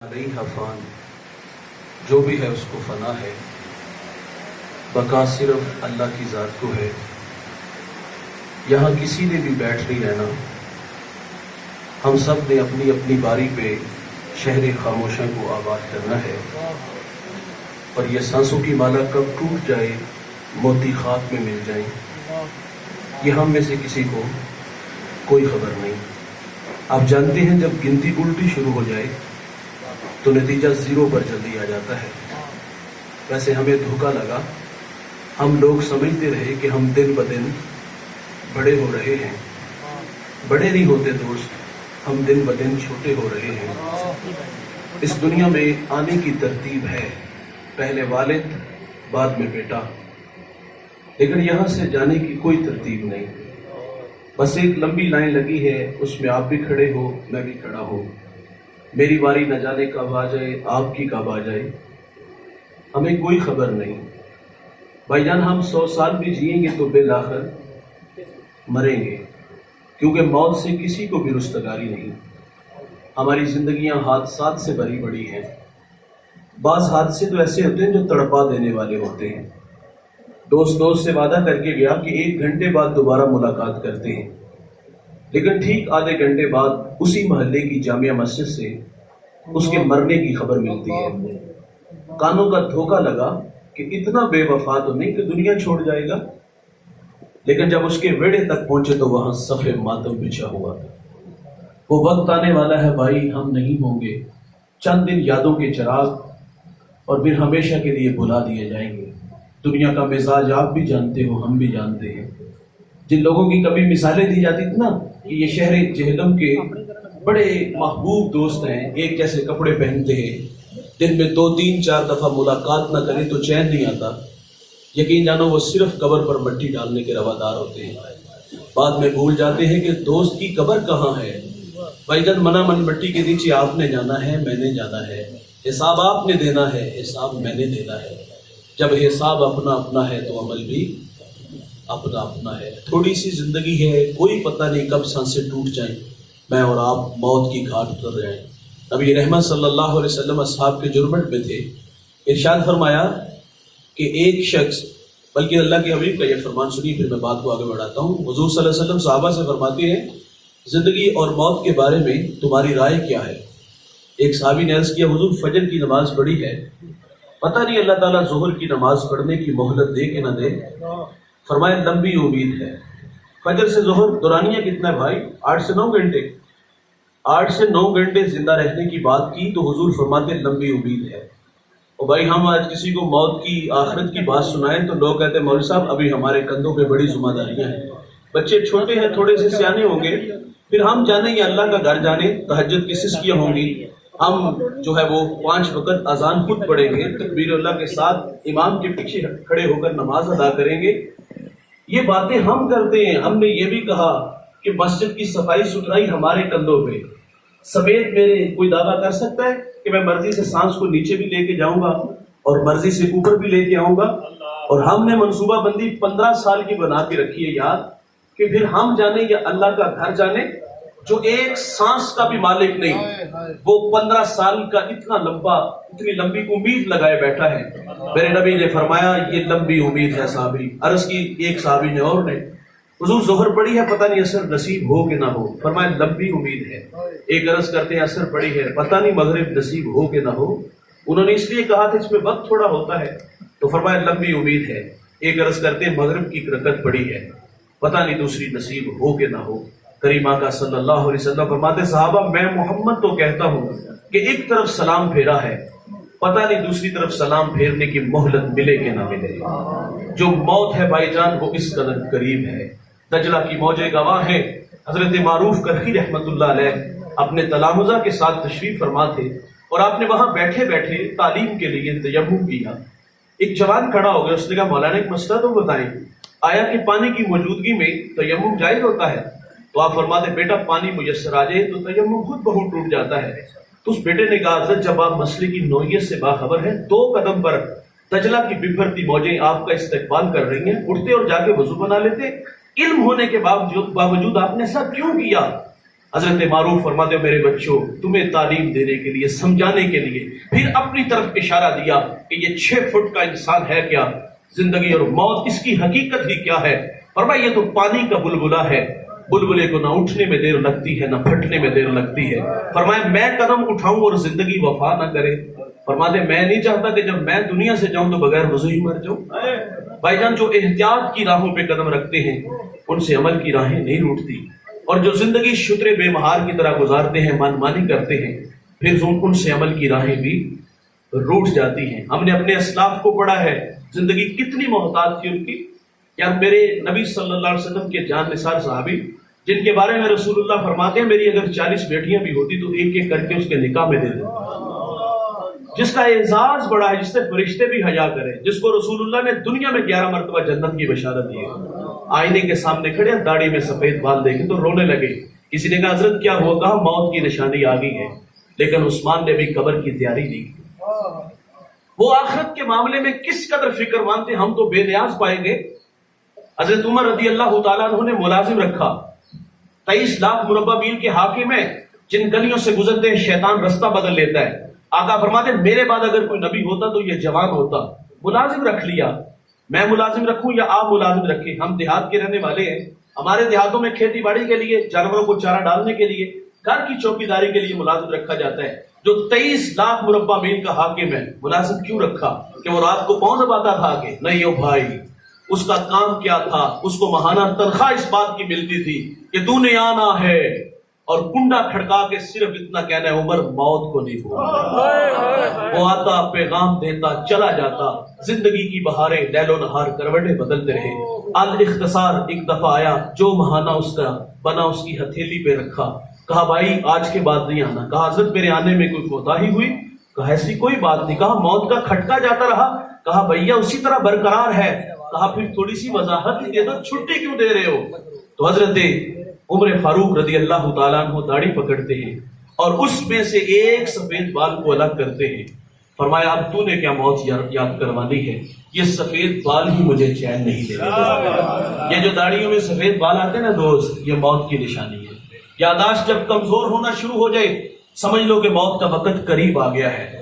علیہ فان، جو بھی ہے اس کو فنا ہے، بقا صرف اللہ کی ذات کو ہے۔ یہاں کسی نے بھی بیٹھ نہیں رہنا، ہم سب نے اپنی اپنی باری پہ شہر خاموشاں کو آباد کرنا ہے، اور یہ سانسوں کی مالا کب ٹوٹ جائے، موتی خاک میں مل جائیں، یہ ہم میں سے کسی کو کوئی خبر نہیں۔ آپ جانتے ہیں جب گنتی الٹی شروع ہو جائے تو نتیجہ زیرو پر جلدی آ جاتا ہے۔ ویسے ہمیں دھوکا لگا، ہم لوگ سمجھتے رہے کہ ہم دن بدن بڑے ہو رہے ہیں۔ بڑے نہیں ہوتے دوست، ہم دن بدن چھوٹے ہو رہے ہیں۔ اس دنیا میں آنے کی ترتیب ہے، پہلے والد بعد میں بیٹا، لیکن یہاں سے جانے کی کوئی ترتیب نہیں۔ بس ایک لمبی لائن لگی ہے، اس میں آپ بھی کھڑے ہو، میں بھی کھڑا ہوں۔ میری باری نہ جانے کب آ جائے، آپ کی کب آ جائے، ہمیں کوئی خبر نہیں۔ بھائی جان، ہم 100 سال بھی جئیں گے تو بالآخر مریں گے، کیونکہ موت سے کسی کو بھی رستگاری نہیں۔ ہماری زندگیاں حادثات سے بھری پڑی ہیں۔ بعض حادثے تو ایسے ہوتے ہیں جو تڑپا دینے والے ہوتے ہیں۔ دوست سے وعدہ کر کے گیا کہ 1 گھنٹے بعد دوبارہ ملاقات کرتے ہیں، لیکن ٹھیک آدھے گھنٹے بعد اسی محلے کی جامع مسجد سے اس کے مرنے کی خبر ملتی ہے۔ کانوں کا دھوکا لگا کہ اتنا بے وفا تو نہیں کہ دنیا چھوڑ جائے گا، لیکن جب اس کے ویڑے تک پہنچے تو وہاں صف ماتم بچھا ہوا تھا۔ وہ وقت آنے والا ہے بھائی، ہم نہیں ہوں گے، چند دن یادوں کے چراغ، اور پھر ہمیشہ کے لیے بھلا دیے جائیں گے۔ دنیا کا مزاج آپ بھی جانتے ہو، ہم بھی جانتے ہیں۔ جن لوگوں کی کبھی مثالیں دی جاتی تھی نا کہ یہ شہر جہنم کے بڑے محبوب دوست ہیں، ایک جیسے کپڑے پہنتے ہیں، دن میں 2-3-4 دفعہ ملاقات نہ کریں تو چین نہیں آتا، یقین جانو وہ صرف قبر پر مٹی ڈالنے کے روادار ہوتے ہیں۔ بعد میں بھول جاتے ہیں کہ دوست کی قبر کہاں ہے۔ بھائی جان، من مٹی کے نیچے آپ نے جانا ہے، میں نے جانا ہے، حساب آپ نے دینا ہے، حساب میں نے دینا ہے۔ جب حساب اپنا اپنا ہے تو عمل بھی اپنا اپنا ہے۔ تھوڑی سی زندگی ہے، کوئی پتہ نہیں کب سانسیں ٹوٹ جائیں، میں اور آپ موت کی گھاٹ اتر جائیں۔ نبی رحمت صلی اللہ علیہ وسلم اصحاب کے جرمٹ میں تھے، ارشاد فرمایا کہ ایک شخص، بلکہ اللہ کے حبیب کا یہ فرمان سنی، پھر میں بات کو آگے بڑھاتا ہوں۔ حضور صلی اللہ علیہ وسلم صحابہ سے فرماتے ہیں، زندگی اور موت کے بارے میں تمہاری رائے کیا ہے؟ ایک صحابی نے عرض کیا، حضور فجر کی نماز پڑھی ہے، پتہ نہیں اللہ تعالیٰ ظہر کی نماز پڑھنے کی مہلت دے کہ نہ دے۔ فرمایا لمبی امید ہے۔ فجر سے ظہر دورانیہ کتنا ہے بھائی؟ 8 سے 9 گھنٹے۔ 8 سے 9 گھنٹے زندہ رہنے کی بات کی تو حضور فرماتے لمبی امید ہے۔ اور بھائی ہم آج کسی کو موت کی، آخرت کی بات سنائیں تو لوگ کہتے ہیں مولوی صاحب ابھی ہمارے کندھوں پہ بڑی ذمہ داریاں ہیں، بچے چھوٹے ہیں، تھوڑے سے سیانے ہوں گے، پھر ہم جانے یا اللہ کا گھر جانے، تہجد کی سسکیاں ہوں گی، ہم جو ہے وہ 5 وقت اذان خود پڑھیں گے، تکبیر اللہ کے ساتھ امام کے پیچھے کھڑے ہو کر نماز ادا کریں گے۔ یہ باتیں ہم کرتے ہیں۔ ہم نے یہ بھی کہا کہ مسجد کی صفائی ستھرائی ہمارے کندھوں پہ سمیت میرے کوئی دعویٰ کر سکتا ہے کہ میں مرضی سے سانس کو نیچے بھی لے کے جاؤں گا اور مرضی سے اوپر بھی لے کے آؤں گا؟ اور ہم نے منصوبہ بندی 15 سال کی بنا کے رکھی ہے یاد، کہ پھر ہم جانے یا اللہ کا گھر جانے، جو ایک سانس کا بھی مالک نہیں، وہ 15 سال کا اتنی لمبی امید لگائے بیٹھا ہے۔ میرے نبی نے فرمایا یہ لمبی امید ہے صحابی۔ عرض کی ایک صحابی نے اور نے، حضور ظہر پڑی ہے، پتہ نہیں اثر نصیب ہو کہ نہ ہو۔ فرمایا لمبی امید ہے۔ ایک عرض کرتے ہیں اثر پڑی ہے، پتہ نہیں مغرب نصیب ہو کہ نہ ہو۔ انہوں نے اس لیے کہا تھا اس میں وقت تھوڑا ہوتا ہے، تو فرمایا لمبی امید ہے۔ ایک عرض کرتے ہیں مغرب کی رکعت پڑی ہے، پتہ نہیں دوسری نصیب ہو کہ نہ ہو۔ کریم آقا صلی اللہ علیہ وسلم فرماتے صحابہ میں محمد تو کہتا ہوں کہ ایک طرف سلام پھیرا ہے، پتہ نہیں دوسری طرف سلام پھیرنے کی مہلت ملے کہ نہ ملے۔ جو موت ہے بھائی جان وہ اس قدر قریب ہے۔ دجلہ کی موجیں گواہ ہیں۔ حضرت معروف کرخی رحمت اللہ علیہ اپنے تلامذہ کے ساتھ تشریف فرما تھے، اور آپ نے وہاں بیٹھے بیٹھے تعلیم کے لیے تیمم کیا۔ ایک جوان کھڑا ہو گیا، اس نے کہا مولانا ایک مسئلہ تو بتائیں، آیا کہ پانی کی موجودگی میں تیمم جائز ہوتا ہے؟ تو آپ فرماتے بیٹا پانی میسر آ جائے تو تیمم خود بہت ٹوٹ جاتا ہے۔ تو اس بیٹے نے کہا حضرت جب آپ مسئلے کی نوعیت سے باخبر ہیں، 2 قدم پر دجلہ کی بکھرتی موجیں آپ کا استقبال کر رہی ہیں، اٹھتے اور جا کے وضو بنا لیتے، علم ہونے کے باوجود آپ نے ایسا کیوں کیا؟ حضرت معروف فرماتے ہو میرے بچوں تمہیں تعلیم دینے کے لیے سمجھانے کے لیے پھر اپنی طرف اشارہ دیا کہ یہ 6 فٹ کا انسان ہے کیا، زندگی اور موت اس کی حقیقت ہی کیا ہے؟ فرمایا یہ تو پانی کا بلبلہ ہے، بلبلے کو نہ اٹھنے میں دیر لگتی ہے نہ پھٹنے میں دیر لگتی ہے۔ فرمایا میں قدم اٹھاؤں اور زندگی وفا نہ کرے؟ فرماتے میں نہیں چاہتا کہ جب میں دنیا سے جاؤں تو بغیر وضو ہی مر جاؤں۔ بھائی جان جو احتیاط کی راہوں پہ قدم رکھتے ہیں ان سے عمل کی راہیں نہیں روٹتی، اور جو زندگی شترے بے مہار کی طرح گزارتے ہیں، من مانی کرتے ہیں، پھر ان سے عمل کی راہیں بھی روٹ جاتی ہیں۔ ہم نے اپنے اسلاف کو پڑھا ہے زندگی کتنی محتاط تھی ان کی۔ یا میرے نبی صلی اللہ علیہ وسلم کے جان نثار صحابی جن کے بارے میں رسول اللہ فرماتے ہیں میری اگر 40 بیٹیاں بھی ہوتی تو ایک ایک کر کے اس کے نکاح میں دے دیتا، جس کا اعزاز بڑا ہے، جس سے فرشتے بھی حیا کریں، جس کو رسول اللہ نے دنیا میں 11 مرتبہ جنت کی بشارت دی ہے۔ آئینے کے سامنے کھڑے ہیں، داڑھی میں سفید بال دیکھے تو رونے لگے۔ کسی نے کہا حضرت کیا ہوا؟ کہا موت کی نشانی آ گئی ہے، لیکن عثمان نے بھی قبر کی تیاری نہیں کی۔ وہ آخرت کے معاملے میں کس قدر فکر مانتے، ہم تو بے نیاز پائیں گے۔ حضرت عمر رضی اللہ تعالیٰ عنہ نے ملازم رکھا، 23 لاکھ مربع میل کے حاکم ہیں، جن گلیوں سے گزرتے ہیں شیطان رستہ بدل لیتا ہے۔ آقا فرماتے میرے بعد اگر کوئی نبی ہوتا تو یہ جوان ہوتا۔ ملازم رکھ لیا، میں ملازم رکھوں یا آپ ملازم رکھیں، ہم دیہات کے رہنے والے ہیں، ہمارے دیہاتوں میں کھیتی باڑی کے لیے، جانوروں کو چارہ ڈالنے کے لیے، گھر کی چوکیداری کے لیے ملازم رکھا جاتا ہے۔ جو 23 لاکھ مربع میل کا حاکم ہے ملازم کیوں رکھا؟ کہ وہ رات کو پاؤں دباتا تھا کہ نہیں او بھائی، اس کا کام کیا تھا؟ اس کو ماہانہ تنخواہ اس بات کی ملتی تھی کہ تو نے آنا ہے، اور کنڈا کھڑکا کے صرف اتنا کہنا ہے عمر موت کو نہیں ہوا۔ وہ آتا پیغام دیتا چلا جاتا، زندگی کی بہاریں لیل و نہار کروٹیں بدلتے رہے۔ الاختصار ایک دفعہ آیا، جو ماہانہ اس کا بنا اس کی ہتھیلی پہ رکھا، کہا بھائی آج کے بعد نہیں آنا۔ کہا حضرت میرے آنے میں کوئی کوتاہی ہوئی؟ کہا ایسی کوئی بات نہیں۔ کہا موت کا کھٹکا جاتا رہا؟ کہا بھیا اسی طرح برقرار ہے۔ کہا پھر تھوڑی سی وضاحت دے دو، چھٹی کیوں دے رہے ہو؟ تو حضرت عمر فاروق رضی اللہ تعالیٰ عنہ داڑھی پکڑتے ہیں اور اس میں سے ایک سفید بال کو الگ کرتے ہیں۔ فرمایا اب تو نے کیا موت یاد کروانی ہے؟ یہ سفید بال ہی مجھے چین نہیں دے رہے۔ یہ جو داڑھیوں میں سفید بال آتے ہیں نا دوست، یہ موت کی نشانی ہے۔ یاداشت جب کمزور ہونا شروع ہو جائے سمجھ لو کہ موت کا وقت قریب آ گیا ہے۔